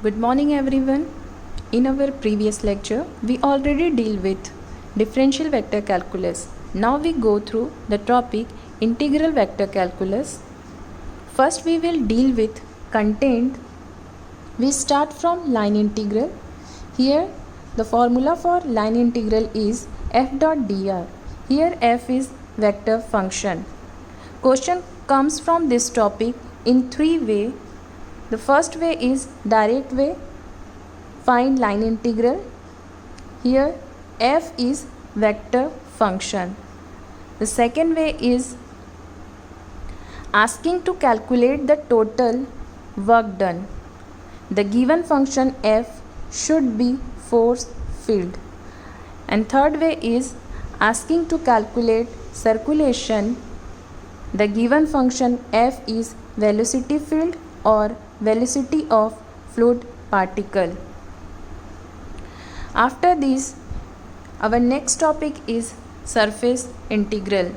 Good morning everyone. In our previous lecture, we already deal with differential vector calculus. Now we go through the topic integral vector calculus. First we will deal with content. We start from line integral. Here the formula for line integral is f dot dr. Here f is vector function. Question comes from this topic in three ways. The first way is direct way. Find line integral. Here f is vector function. The second way is asking to calculate the total work done. The given function f should be force field. And third way is asking to calculate circulation. The given function f is velocity field or velocity of fluid particle. After this, our next topic is surface integral.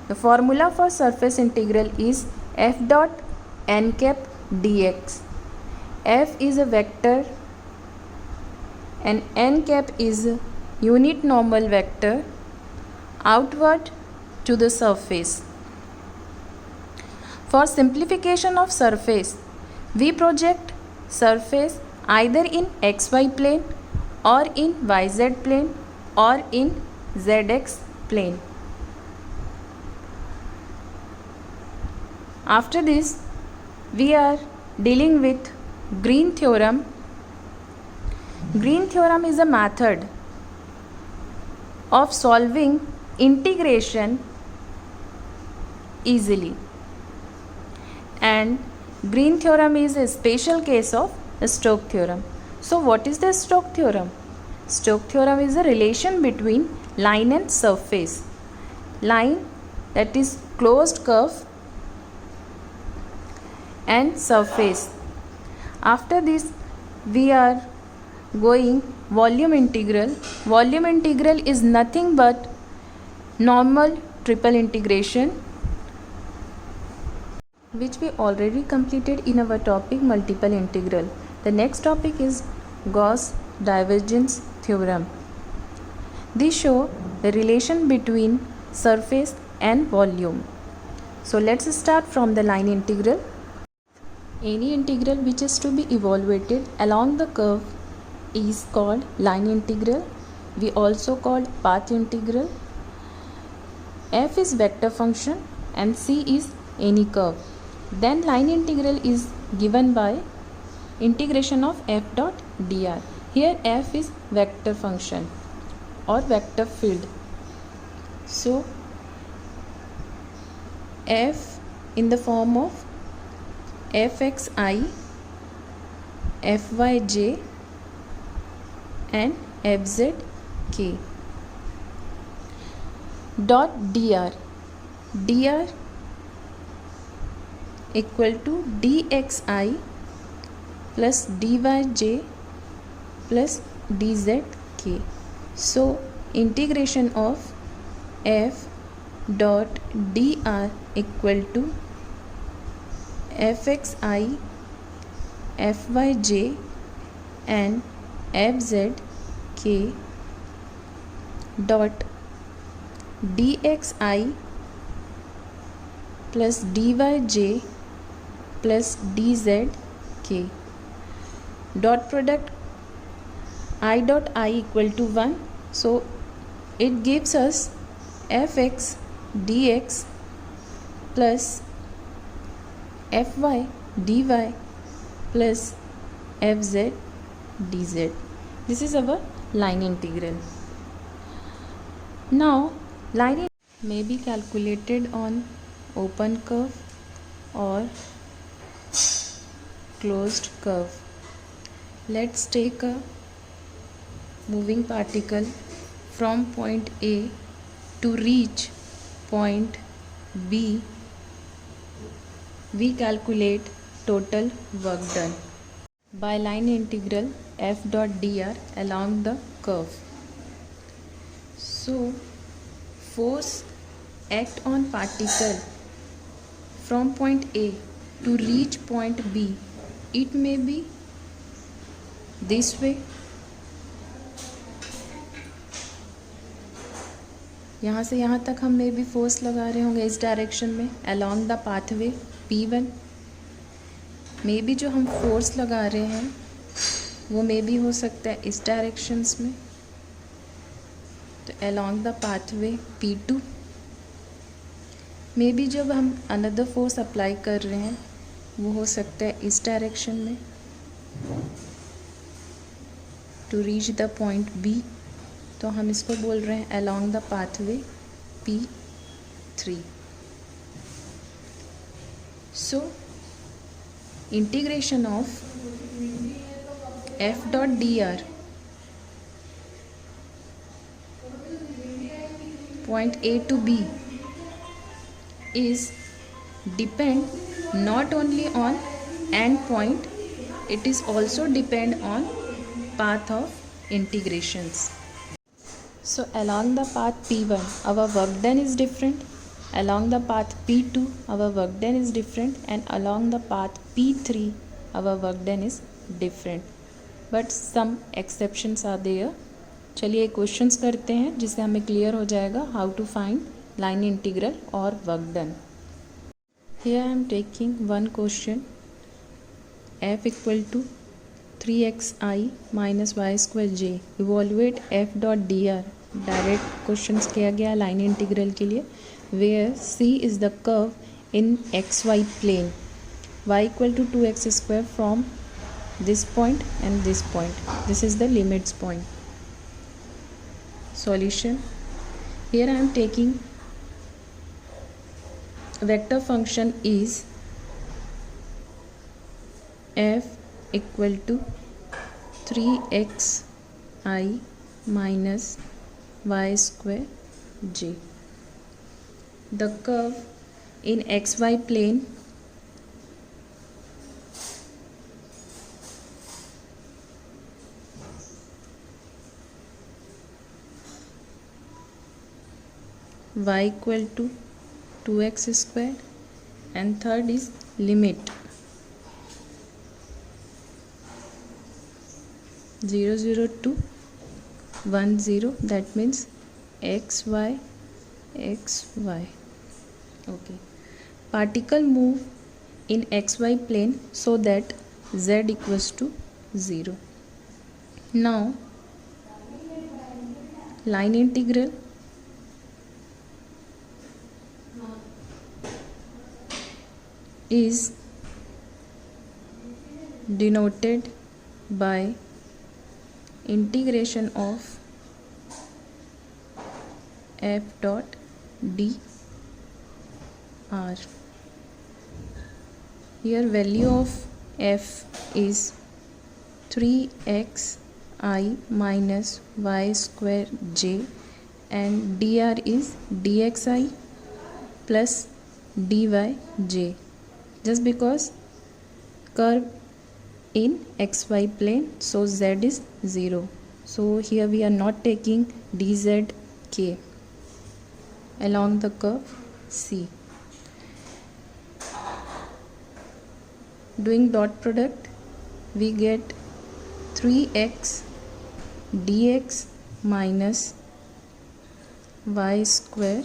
The formula for surface integral is f dot n cap dx. F is a vector and n cap is a unit normal vector outward to the surface. For simplification of surface, we project surface either in xy plane or in yz plane or in zx plane. After this, we are dealing with Green theorem. Green theorem is a method of solving integration easily. And Green theorem is a special case of Stokes theorem. So what is the Stokes theorem? Stokes theorem is a relation between line and surface. Line, that is closed curve, and surface. After this, we are going volume integral. Volume integral is nothing but normal triple integration, which we already completed in our topic multiple integral. The next topic is Gauss divergence theorem. These show the relation between surface and volume. So let's start from the line integral. Any integral which is to be evaluated along the curve is called line integral. We also call path integral. F is vector function and C is any curve. Then line integral is given by integration of f dot dr. Here f is vector function or vector field. So f in the form of fxi, fyj and fzk. Dot dr. Dr equal to dxi plus dyj plus dzk. So integration of f dot dr equal to fxi, fyj and fzk dot dxi plus dyj plus dzk. Dot product I dot I equal to 1. So it gives us fx dx plus fy dy plus fz dz. This is our line integral. Now line may be calculated on open curve or closed curve. Let's take a moving particle from point A to reach point B. We calculate total work done by line integral f dot dr along the curve. So force act on particle from point A to reach point B. It may be this way. यहाँ से यहाँ तक हम may be force लगा रहे होंगे इस direction में along the pathway P1। May be जो हम फोर्स लगा रहे हैं वो मे बी हो सकता है इस डायरेक्शंस में, तो along the pathway P2। May be जब हम अनदर फोर्स अप्लाई कर रहे हैं वो हो सकता है इस डायरेक्शन में to reach the point B, तो हम इसको बोल रहे हैं along the pathway P3। So integration of F dot dr point A to B is depend not only on end point, it is also depend on path of integrations. So along the path P1 our work done is different, along the path P2 our work done is different, and along the path P3 our work done is different, but some exceptions are there. चलिए questions करते हैं जिससे हमें clear हो जाएगा how to find line integral और work done. Here I am taking one question, f equal to 3xi minus Y square J, evaluate f dot D R. Direct questions किया गया लाइन इंटीग्रल के लिए, where c is the curve in xy plane, y equal to 2x square from this point and this point, this is the limits point. Solution, here I am taking vector function is f equal to 3xi minus y square j. The curve in xy plane y equal to 2x square, and third is limit 0 0 to 1 0, that means x y x y. Okay, particle move in xy plane so that z equals to 0. Now line integral is denoted by integration of f dot dr. Here value of f is 3xi minus y square j, and dr is dxi plus dyj, just because curve in xy plane, so z is 0, so here we are not taking dzk along the curve C. Doing dot product, we get 3x dx minus y square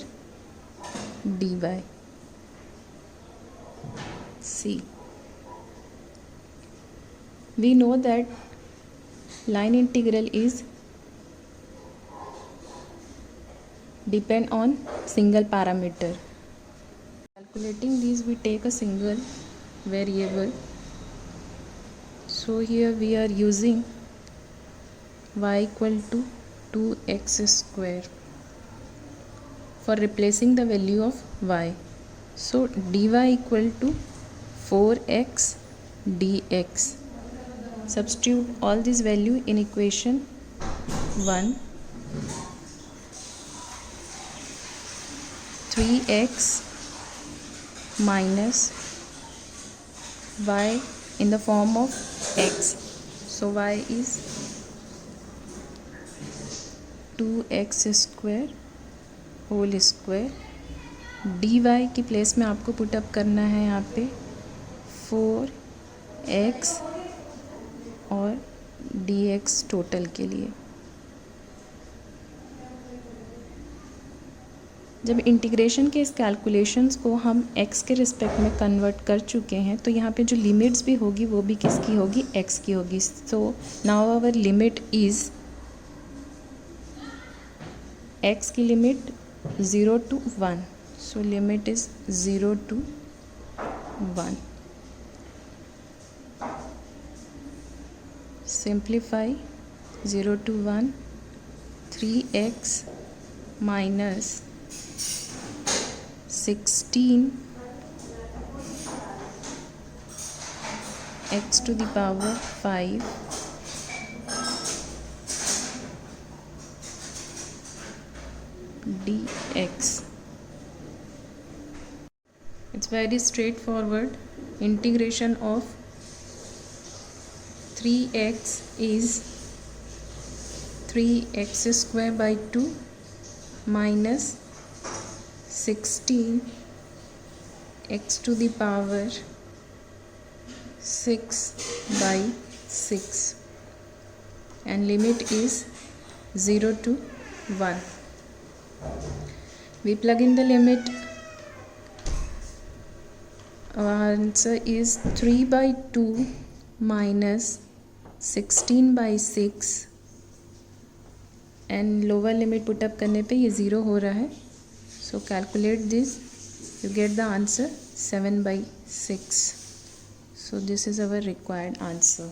dy C. We know that line integral is depend on single parameter. Calculating these, we take a single variable, so here we are using y equal to 2x square for replacing the value of y. So dy equal to 4x dx. Substitute all this value in equation 1. 3x minus y in the form of x, so y is 2x square whole square, dy की place में आपको put up करना है यहाँ पे 4x और dx total के लिए। जब इंटीग्रेशन के इस कैलकुलेशंस को हम x के रिस्पेक्ट में कन्वर्ट कर चुके हैं तो यहाँ पे जो लिमिट्स भी होगी वो भी किसकी होगी, x की होगी। So now our limit is x की limit 0 to 1, so limit is 0 to 1। Simplify 0 to 1, 3x minus 16 x to the power 5 dx. It's very straightforward. Integration of 3x is 3x square by 2 minus 16 x to the power 6 by 6, and limit is 0 to 1. We plug in the limit. Our answer is 3 by 2 minus 16 by 6, and lower limit put up करने पे ये 0 हो रहा है. So calculate this, you get the answer 7 by 6. So this is our required answer.